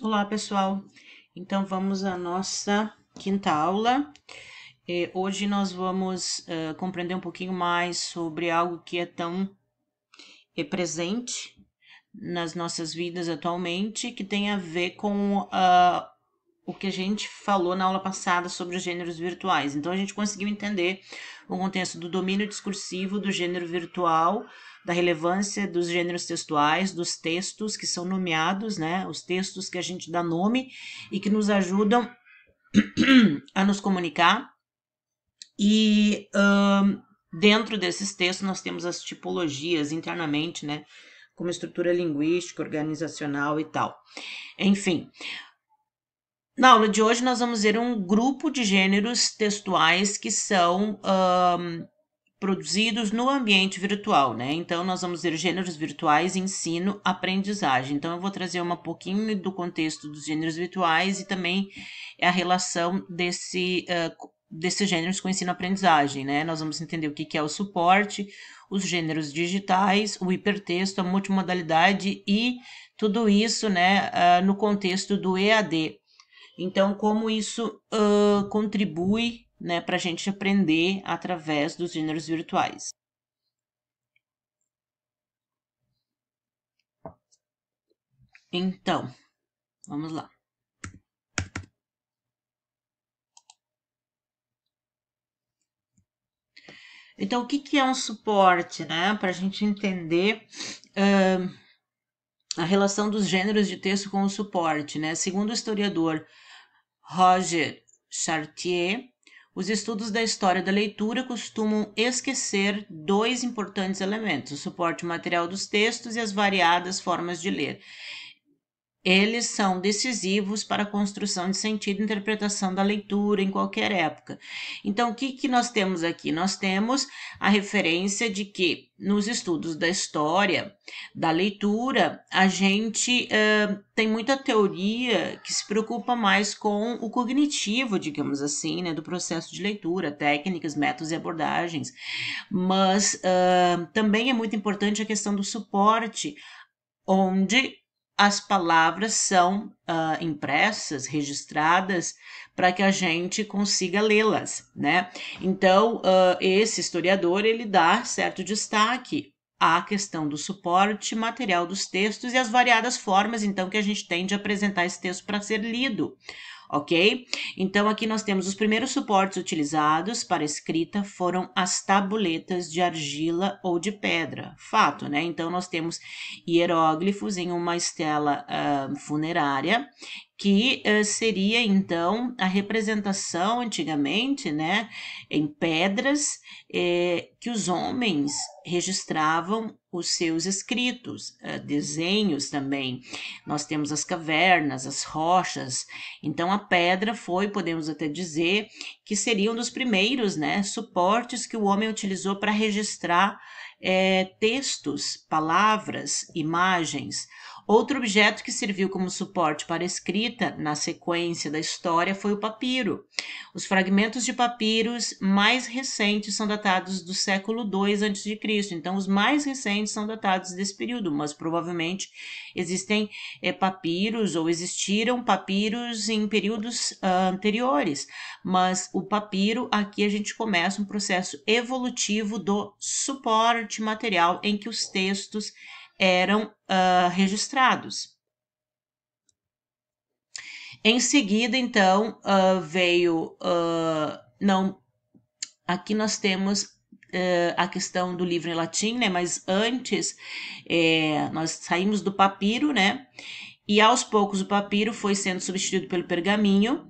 Olá, pessoal. Então, vamos à nossa quinta aula. Hoje nós vamos compreender um pouquinho mais sobre algo que é tão presente nas nossas vidas atualmente, que tem a ver com o que a gente falou na aula passada sobre os gêneros virtuais. Então, a gente conseguiu entender o contexto do domínio discursivo do gênero virtual, da relevância dos gêneros textuais, dos textos que são nomeados, né? Os textos que a gente dá nome e que nos ajudam a nos comunicar. E dentro desses textos nós temos as tipologias internamente, né? Como estrutura linguística, organizacional e tal. Enfim, na aula de hoje nós vamos ver um grupo de gêneros textuais que são produzidos no ambiente virtual, né? Então, nós vamos ver gêneros virtuais, ensino, aprendizagem. Então, eu vou trazer um pouquinho do contexto dos gêneros virtuais e também a relação desses gêneros com ensino-aprendizagem, né? Nós vamos entender o que é o suporte, os gêneros digitais, o hipertexto, a multimodalidade e tudo isso, né, no contexto do EAD. Então, como isso contribui, né, para a gente aprender através dos gêneros virtuais. Então, vamos lá. Então, o que é um suporte, né? Para a gente entender a relação dos gêneros de texto com o suporte, né? Segundo o historiador Roger Chartier, os estudos da história da leitura costumam esquecer dois importantes elementos: o suporte material dos textos e as variadas formas de ler. Eles são decisivos para a construção de sentido e interpretação da leitura em qualquer época. Então, o que nós temos aqui? Nós temos a referência de que nos estudos da história, da leitura, a gente tem muita teoria que se preocupa mais com o cognitivo, digamos assim, né, do processo de leitura, técnicas, métodos e abordagens. Mas também é muito importante a questão do suporte, onde as palavras são impressas, registradas, para que a gente consiga lê-las, né? Então, esse historiador, ele dá certo destaque à questão do suporte material dos textos e as variadas formas, então, que a gente tem de apresentar esse texto para ser lido. Ok? Então, aqui nós temos os primeiros suportes utilizados para escrita foram as tabuletas de argila ou de pedra. Fato, né? Então, nós temos hieróglifos em uma estela funerária, que seria, então, a representação antigamente, né, em pedras, que os homens registravam os seus escritos, desenhos também. Nós temos as cavernas, as rochas. Então, a pedra foi, podemos até dizer, que seria um dos primeiros, né, suportes que o homem utilizou para registrar textos, palavras, imagens. Outro objeto que serviu como suporte para a escrita na sequência da história foi o papiro. Os fragmentos de papiros mais recentes são datados do século II a.C., então os mais recentes são datados desse período, mas provavelmente existem papiros ou existiram papiros em períodos anteriores, mas o papiro, aqui a gente começa um processo evolutivo do suporte material em que os textos eram registrados. Em seguida, então, veio, não, aqui nós temos a questão do livro em latim, né, mas antes nós saímos do papiro, né, e aos poucos o papiro foi sendo substituído pelo pergaminho.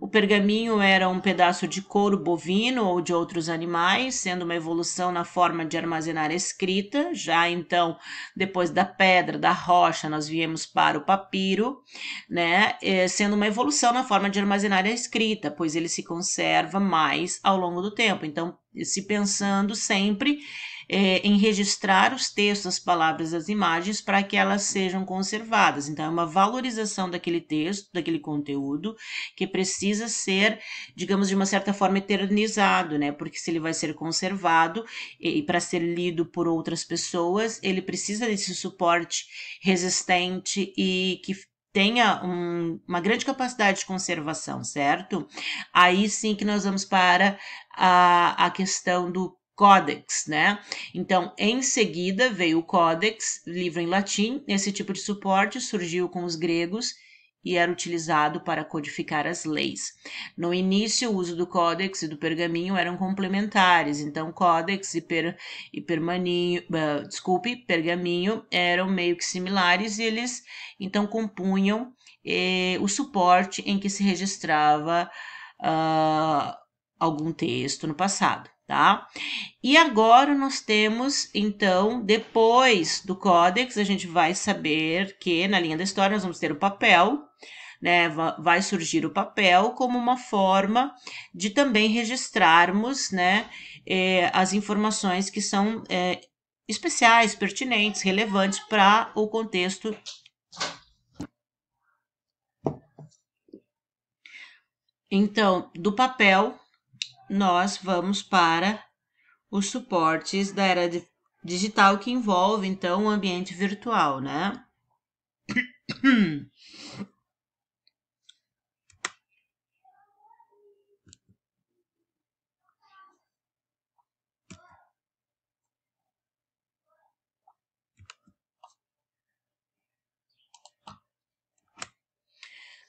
O pergaminho era um pedaço de couro bovino ou de outros animais, sendo uma evolução na forma de armazenar a escrita. Já então, depois da pedra, da rocha, nós viemos para o papiro, né? Sendo uma evolução na forma de armazenar a escrita, pois ele se conserva mais ao longo do tempo. Então, se pensando sempre em registrar os textos, as palavras, as imagens para que elas sejam conservadas. Então, é uma valorização daquele texto, daquele conteúdo, que precisa ser, digamos, de uma certa forma eternizado, né? Porque se ele vai ser conservado e para ser lido por outras pessoas, ele precisa desse suporte resistente e que tenha uma grande capacidade de conservação, certo? Aí sim que nós vamos para a questão do Codex, né? Então, em seguida veio o Codex, livro em latim. Esse tipo de suporte surgiu com os gregos e era utilizado para codificar as leis. No início, o uso do códex e do pergaminho eram complementares, então códex e pergaminho eram meio que similares e eles então compunham o suporte em que se registrava algum texto no passado, tá? E agora nós temos, então, depois do códex, a gente vai saber que na linha da história nós vamos ter o papel, né? Vai surgir o papel como uma forma de também registrarmos, né, as informações que são especiais, pertinentes, relevantes para o contexto. Então, do papel, nós vamos para os suportes da era digital que envolve, então, o ambiente virtual, né?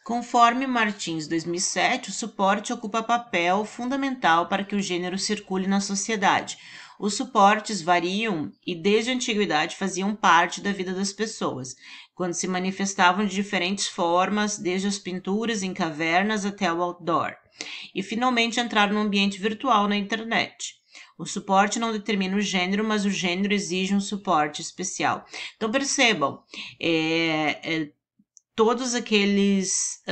Conforme Martins 2007, o suporte ocupa papel fundamental para que o gênero circule na sociedade. Os suportes variam e desde a antiguidade faziam parte da vida das pessoas, quando se manifestavam de diferentes formas, desde as pinturas em cavernas até o outdoor, e finalmente entraram no ambiente virtual na internet. O suporte não determina o gênero, mas o gênero exige um suporte especial. Então percebam, todos aqueles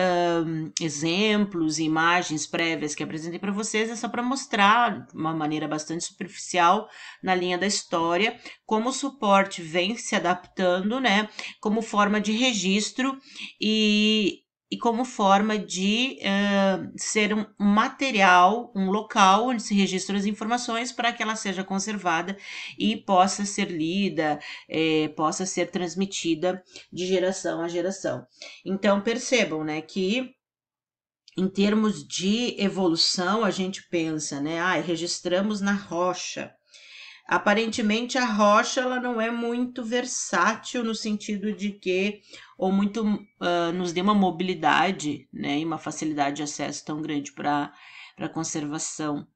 exemplos e imagens prévias que apresentei para vocês é só para mostrar de uma maneira bastante superficial na linha da história como o suporte vem se adaptando, né, como forma de registro e como forma de ser um material, um local onde se registram as informações para que ela seja conservada e possa ser lida, possa ser transmitida de geração a geração. Então, percebam, né, que em termos de evolução, a gente pensa, né, registramos na rocha. Aparentemente, a rocha ela não é muito versátil no sentido de que, ou muito nos dê uma mobilidade, né, e uma facilidade de acesso tão grande para a conservação.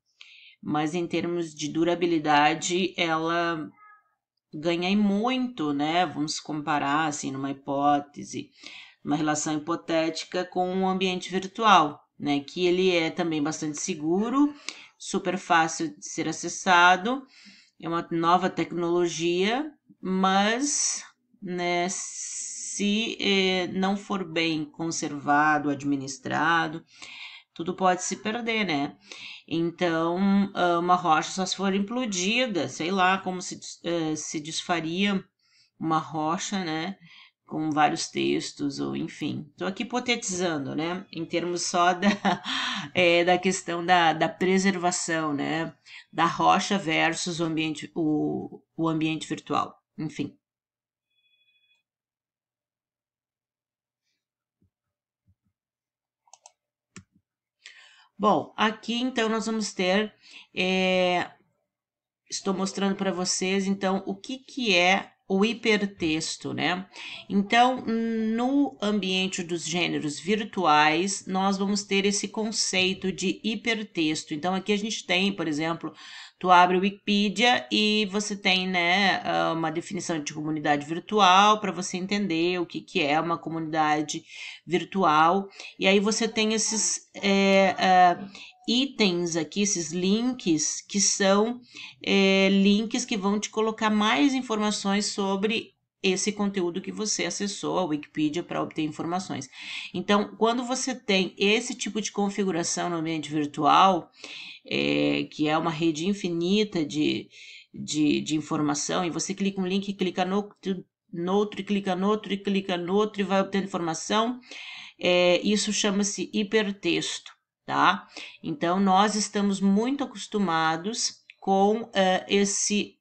Mas em termos de durabilidade, ela ganha em muito, né? Vamos comparar, assim, numa hipótese, uma relação hipotética com um ambiente virtual, né? Que ele é também bastante seguro, super fácil de ser acessado, é uma nova tecnologia, mas, né, se não for bem conservado, administrado, tudo pode se perder, né? Então, uma rocha só se for implodida, sei lá como se desfaria uma rocha, né? Com vários textos, ou enfim. Estou aqui hipotetizando, né? Em termos só da questão da preservação, né? Da rocha versus o ambiente virtual. Enfim. Bom, aqui então nós vamos ter, estou mostrando para vocês então o que é o hipertexto, né? Então, no ambiente dos gêneros virtuais, nós vamos ter esse conceito de hipertexto. Então, aqui a gente tem, por exemplo, tu abre o Wikipedia e você tem, né, uma definição de comunidade virtual para você entender o que é uma comunidade virtual. E aí você tem esses itens aqui, esses links, que são links que vão te colocar mais informações sobre esse conteúdo que você acessou a Wikipedia para obter informações. Então, quando você tem esse tipo de configuração no ambiente virtual, que é uma rede infinita de informação, e você clica um link, clica no outro, e clica no outro, e clica no outro, e vai obtendo informação, isso chama-se hipertexto, tá? Então, nós estamos muito acostumados com esse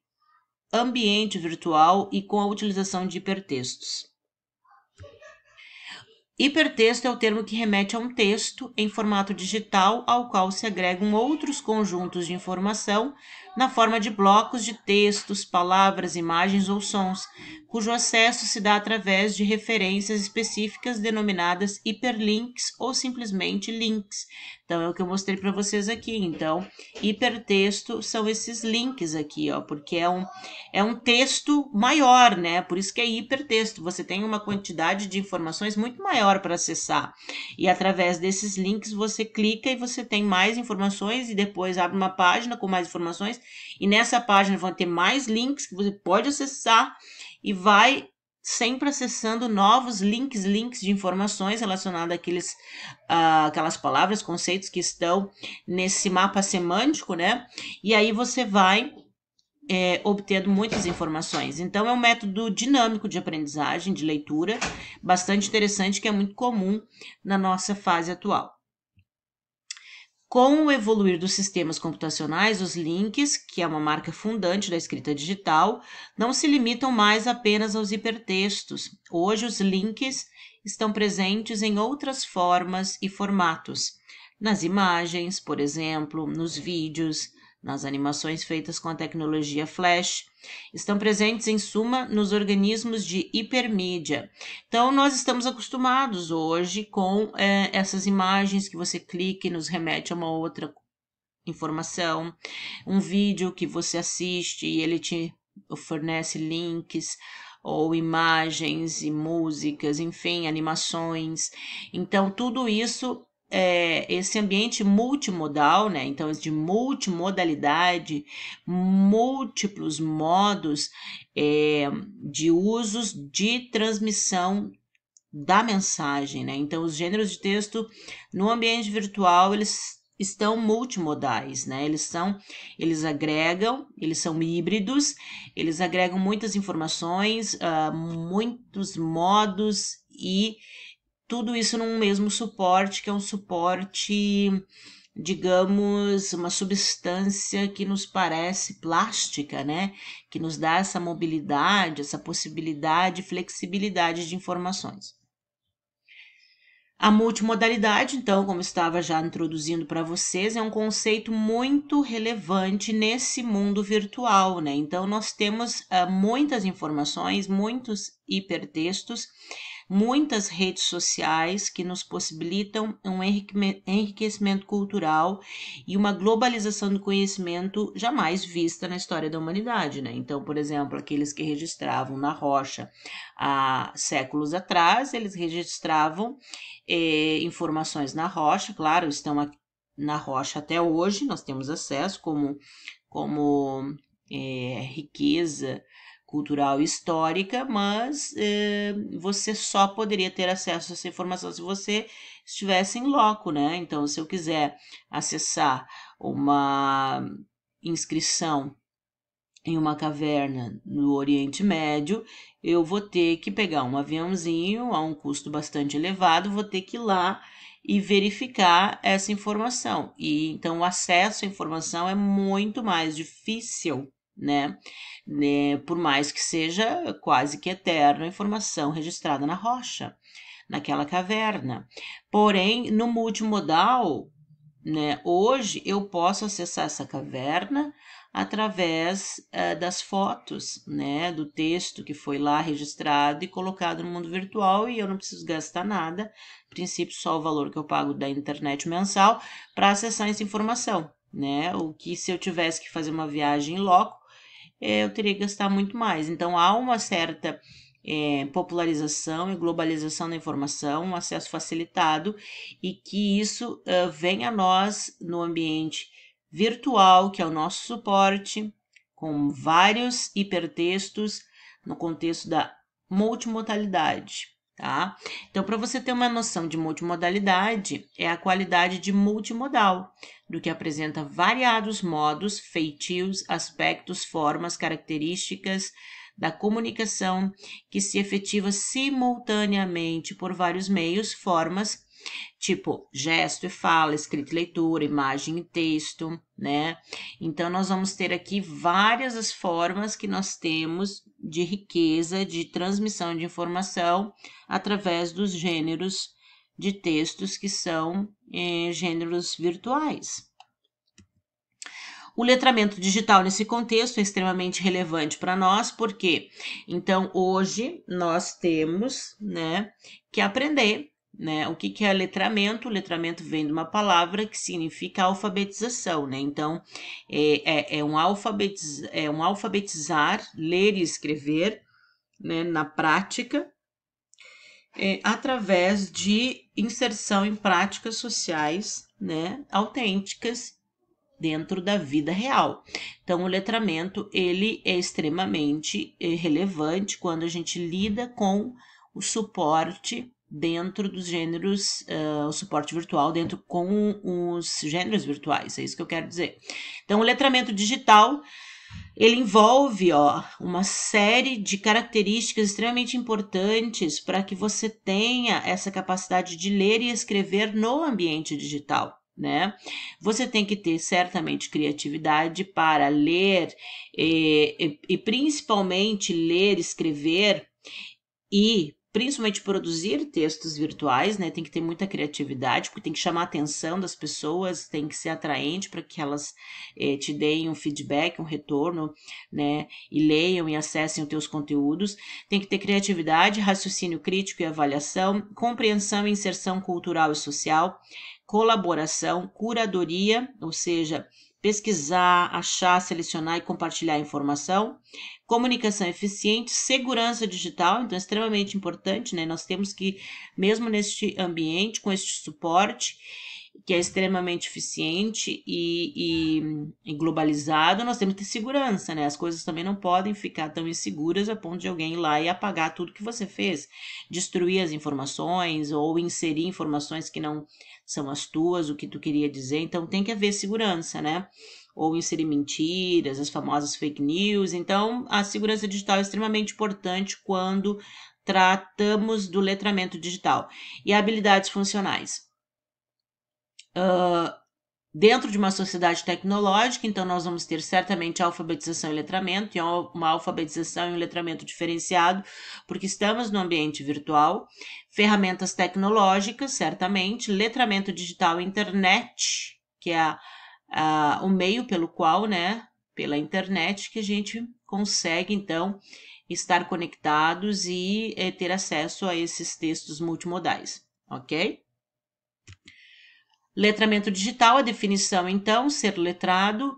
ambiente virtual e com a utilização de hipertextos. Hipertexto é o termo que remete a um texto em formato digital ao qual se agregam outros conjuntos de informação na forma de blocos de textos, palavras, imagens ou sons, cujo acesso se dá através de referências específicas denominadas hiperlinks ou simplesmente links. Então, é o que eu mostrei para vocês aqui. Então, hipertexto são esses links aqui, ó, porque é um texto maior, né? Por isso que é hipertexto. Você tem uma quantidade de informações muito maior para acessar. E através desses links você clica e você tem mais informações e depois abre uma página com mais informações. E nessa página vão ter mais links que você pode acessar e vai sempre acessando novos links de informações relacionadas àquelas palavras, conceitos que estão nesse mapa semântico, né? E aí você vai obtendo muitas informações. Então, é um método dinâmico de aprendizagem, de leitura, bastante interessante, que é muito comum na nossa fase atual. Com o evoluir dos sistemas computacionais, os links, que é uma marca fundante da escrita digital, não se limitam mais apenas aos hipertextos. Hoje, os links estão presentes em outras formas e formatos. Nas imagens, por exemplo, nos vídeos, nas animações feitas com a tecnologia Flash, estão presentes, em suma, nos organismos de hipermídia. Então, nós estamos acostumados hoje com essas imagens que você clica e nos remete a uma outra informação, um vídeo que você assiste e ele te fornece links ou imagens e músicas, enfim, animações. Então, tudo isso esse ambiente multimodal, né? Então, de multimodalidade, múltiplos modos de usos de transmissão da mensagem, né? Então, os gêneros de texto no ambiente virtual, eles estão multimodais, né? Eles agregam, eles são híbridos, eles agregam muitas informações, muitos modos e tudo isso num mesmo suporte, que é um suporte, digamos, uma substância que nos parece plástica, né? Que nos dá essa mobilidade, essa possibilidade, flexibilidade de informações. A multimodalidade, então, como estava já introduzindo para vocês, é um conceito muito relevante nesse mundo virtual, né? Então, nós temos muitas informações, muitos hipertextos, muitas redes sociais que nos possibilitam um enriquecimento cultural e uma globalização do conhecimento jamais vista na história da humanidade, né? Então, por exemplo, aqueles que registravam na rocha há séculos atrás, eles registravam informações na rocha, claro, estão na rocha até hoje, nós temos acesso como riqueza cultural e histórica, mas você só poderia ter acesso a essa informação se você estivesse em loco, né? Então, se eu quiser acessar uma inscrição em uma caverna no Oriente Médio, eu vou ter que pegar um aviãozinho a um custo bastante elevado, vou ter que ir lá e verificar essa informação. E então o acesso à informação é muito mais difícil, né? Por mais que seja quase que eterna a informação registrada na rocha, naquela caverna. Porém, no multimodal, né, hoje eu posso acessar essa caverna através das fotos, né, do texto que foi lá registrado e colocado no mundo virtual, e eu não preciso gastar nada, a princípio só o valor que eu pago da internet mensal para acessar essa informação, né? O que se eu tivesse que fazer uma viagem em loco, eu teria que gastar muito mais. Então, há uma certa popularização e globalização da informação, um acesso facilitado, e que isso vem a nós no ambiente virtual, que é o nosso suporte, com vários hipertextos no contexto da multimodalidade, tá? Então, para você ter uma noção de multimodalidade, é a qualidade de multimodal, do que apresenta variados modos, feitios, aspectos, formas, características da comunicação que se efetiva simultaneamente por vários meios, formas, tipo gesto e fala, escrita e leitura, imagem e texto, né? Então, nós vamos ter aqui várias as formas que nós temos de riqueza, de transmissão de informação através dos gêneros de textos que são gêneros virtuais. O letramento digital nesse contexto é extremamente relevante para nós, porque então hoje nós temos, né, que aprender, né, o que é letramento. O letramento vem de uma palavra que significa alfabetização, né? Então é um alfabetizar, ler e escrever, né, na prática, através de inserção em práticas sociais, né, autênticas dentro da vida real. Então, o letramento, ele é extremamente relevante quando a gente lida com o suporte dentro dos gêneros, o suporte virtual dentro com os gêneros virtuais, é isso que eu quero dizer. Então, o letramento digital, ele envolve uma série de características extremamente importantes para que você tenha essa capacidade de ler e escrever no ambiente digital, né? Você tem que ter certamente criatividade para ler e principalmente ler, escrever e principalmente produzir textos virtuais, né? Tem que ter muita criatividade, porque tem que chamar a atenção das pessoas, tem que ser atraente para que elas te deem um feedback, um retorno, né? E leiam e acessem os teus conteúdos. Tem que ter criatividade, raciocínio crítico e avaliação, compreensão e inserção cultural e social, colaboração, curadoria, ou seja, pesquisar, achar, selecionar e compartilhar informação, comunicação eficiente, segurança digital, então é extremamente importante, né? Nós temos que, mesmo neste ambiente, com este suporte, que é extremamente eficiente e globalizado, nós temos que ter segurança, né? As coisas também não podem ficar tão inseguras a ponto de alguém ir lá e apagar tudo que você fez, destruir as informações ou inserir informações que não são as tuas, o que tu queria dizer. Então, tem que haver segurança, né? Ou inserir mentiras, as famosas fake news. Então, a segurança digital é extremamente importante quando tratamos do letramento digital. E habilidades funcionais. Dentro de uma sociedade tecnológica, então nós vamos ter certamente alfabetização e letramento, e uma alfabetização e um letramento diferenciado, porque estamos no ambiente virtual, ferramentas tecnológicas, certamente, letramento digital e internet, que é o meio pelo qual, né, pela internet, que a gente consegue, então, estar conectados e ter acesso a esses textos multimodais, ok? Letramento digital, a definição, então, ser letrado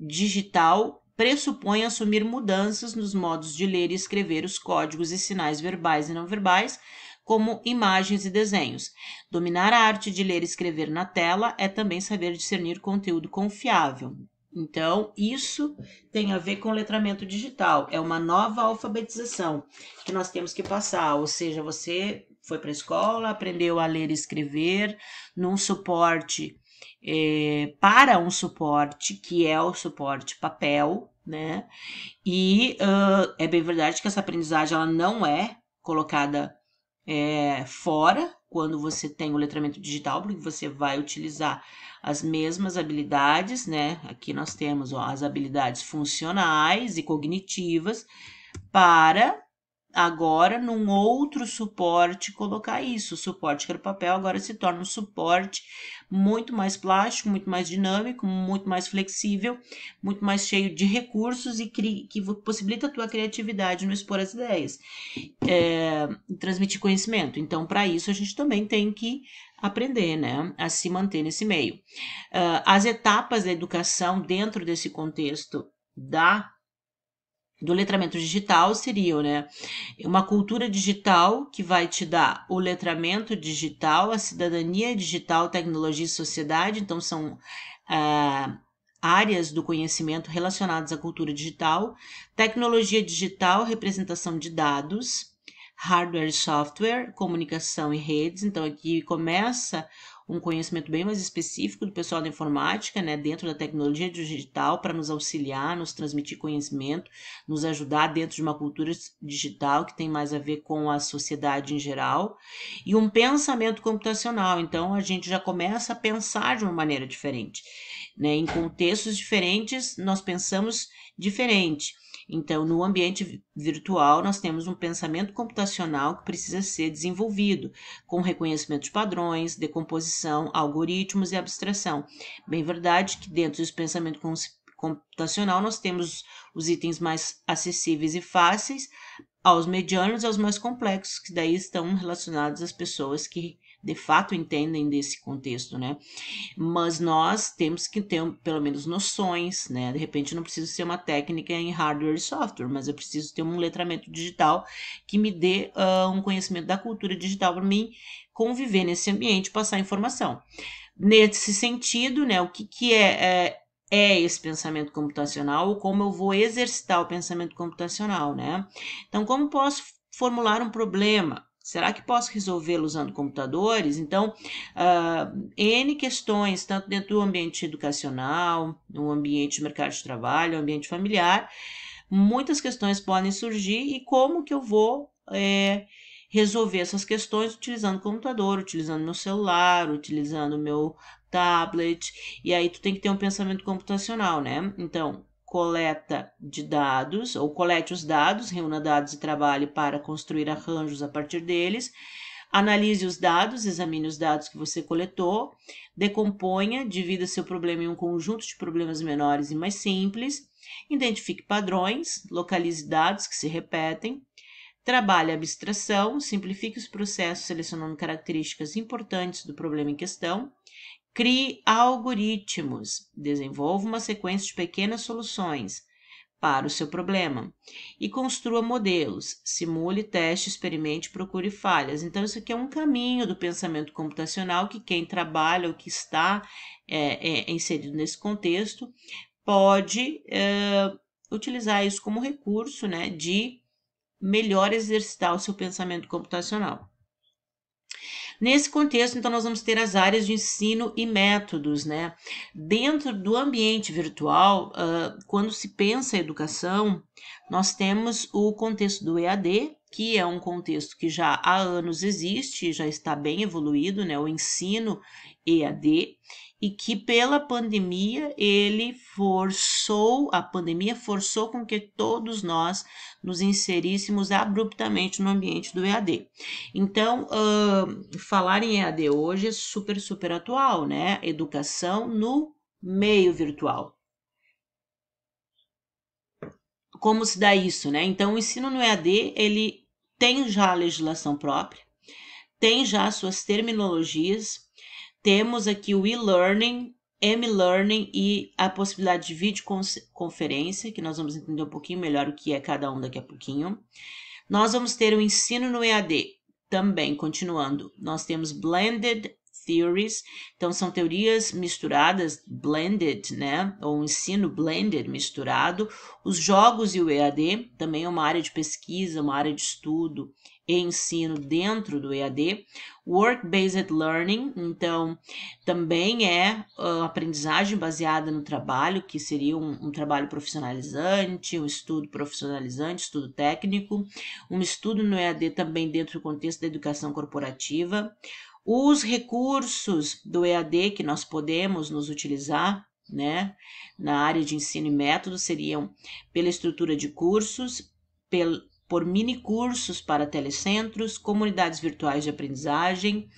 digital pressupõe assumir mudanças nos modos de ler e escrever os códigos e sinais verbais e não verbais, como imagens e desenhos. Dominar a arte de ler e escrever na tela é também saber discernir conteúdo confiável. Então, isso tem a ver com letramento digital. É uma nova alfabetização que nós temos que passar, ou seja, você foi para a escola, aprendeu a ler e escrever num suporte, para um suporte que é o suporte papel, né? E é bem verdade que essa aprendizagem ela não é colocada fora quando você tem o letramento digital, porque você vai utilizar as mesmas habilidades, né? Aqui nós temos as habilidades funcionais e cognitivas para agora num outro suporte colocar isso. O suporte que era o papel agora se torna um suporte muito mais plástico, muito mais dinâmico, muito mais flexível, muito mais cheio de recursos e que possibilita a tua criatividade no expor as ideias, transmitir conhecimento. Então, para isso, a gente também tem que aprender, né, a se manter nesse meio. As etapas da educação dentro desse contexto do letramento digital seriam, né, uma cultura digital que vai te dar o letramento digital, a cidadania digital, tecnologia e sociedade, então são áreas do conhecimento relacionadas à cultura digital, tecnologia digital, representação de dados, hardware e software, comunicação e redes. Então, aqui começa um conhecimento bem mais específico do pessoal da informática, né, dentro da tecnologia digital, para nos auxiliar, nos transmitir conhecimento, nos ajudar dentro de uma cultura digital que tem mais a ver com a sociedade em geral, e um pensamento computacional. Então, a gente já começa a pensar de uma maneira diferente, né? Em contextos diferentes, nós pensamos diferente. Então, no ambiente virtual, nós temos um pensamento computacional que precisa ser desenvolvido, com reconhecimento de padrões, decomposição, algoritmos e abstração. Bem verdade que dentro desse pensamento computacional nós temos os itens mais acessíveis e fáceis, aos medianos e aos mais complexos, que daí estão relacionados às pessoas que de fato entendem desse contexto, né? Mas nós temos que ter pelo menos noções, né? De repente não preciso ser uma técnica em hardware e software, mas eu preciso ter um letramento digital que me dê um conhecimento da cultura digital para mim conviver nesse ambiente, passar informação. Nesse sentido, né? O que é esse pensamento computacional, ou como eu vou exercitar o pensamento computacional, né? Então, como posso formular um problema? Será que posso resolvê-lo usando computadores? Então, N questões, tanto dentro do ambiente educacional, no ambiente de mercado de trabalho, no ambiente familiar, muitas questões podem surgir e como que eu vou resolver essas questões utilizando o computador, utilizando meu celular, utilizando meu tablet, e aí tu tem que ter um pensamento computacional, né? Então, coleta de dados, ou colete os dados, reúna dados e trabalhe para construir arranjos a partir deles, analise os dados, examine os dados que você coletou, decomponha, divida seu problema em um conjunto de problemas menores e mais simples, identifique padrões, localize dados que se repetem, trabalhe a abstração, simplifique os processos selecionando características importantes do problema em questão, crie algoritmos, desenvolva uma sequência de pequenas soluções para o seu problema e construa modelos, simule, teste, experimente, procure falhas. Então, isso aqui é um caminho do pensamento computacional que quem trabalha ou que está inserido nesse contexto pode utilizar isso como recurso, né, de melhor exercitar o seu pensamento computacional. Nesse contexto, então, nós vamos ter as áreas de ensino e métodos, né? Dentro do ambiente virtual, quando se pensa em educação, nós temos o contexto do EAD, que é um contexto que já há anos existe, já está bem evoluído, né? O ensino EAD, e que pela pandemia a pandemia forçou com que todos nós nos inseríssemos abruptamente no ambiente do EAD. Então, falar em EAD hoje é super, super atual, né? Educação no meio virtual. Como se dá isso, né? Então, o ensino no EAD, ele tem já a legislação própria, tem já suas terminologias, temos aqui o e-learning, m-learning e a possibilidade de videoconferência, que nós vamos entender um pouquinho melhor o que é cada um daqui a pouquinho. Nós vamos ter o ensino no EAD, também continuando. Nós temos blended theories, então são teorias misturadas, blended, né? Ou ensino blended, misturado. Os jogos e o EAD, também é uma área de pesquisa, uma área de estudo e ensino dentro do EAD. Work-based learning, então, também é aprendizagem baseada no trabalho, que seria um trabalho profissionalizante, um estudo profissionalizante, estudo técnico, um estudo no EAD também dentro do contexto da educação corporativa. Os recursos do EAD que nós podemos nos utilizar, né, na área de ensino e método seriam pela estrutura de cursos, por mini cursos para telecentros, comunidades virtuais de aprendizagem,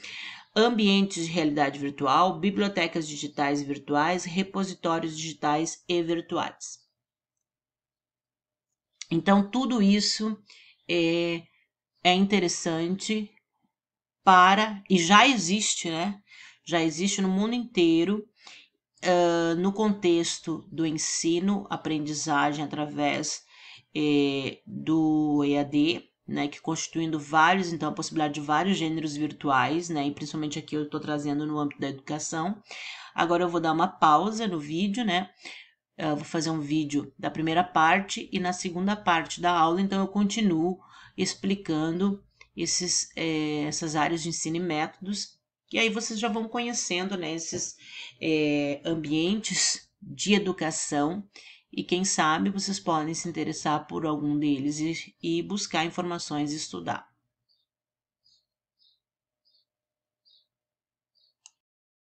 ambientes de realidade virtual, bibliotecas digitais e virtuais, repositórios digitais e virtuais. Então, tudo isso é interessante e já existe, né? Já existe no mundo inteiro, no contexto do ensino, aprendizagem através do EAD, né, que constituindo vários, então a possibilidade de vários gêneros virtuais, né, e principalmente aqui eu estou trazendo no âmbito da educação. Agora eu vou dar uma pausa no vídeo, né, eu vou fazer um vídeo da primeira parte e na segunda parte da aula, então eu continuo explicando essas áreas de ensino e métodos, e aí vocês já vão conhecendo, né, esses ambientes de educação, e quem sabe vocês podem se interessar por algum deles e buscar informações e estudar.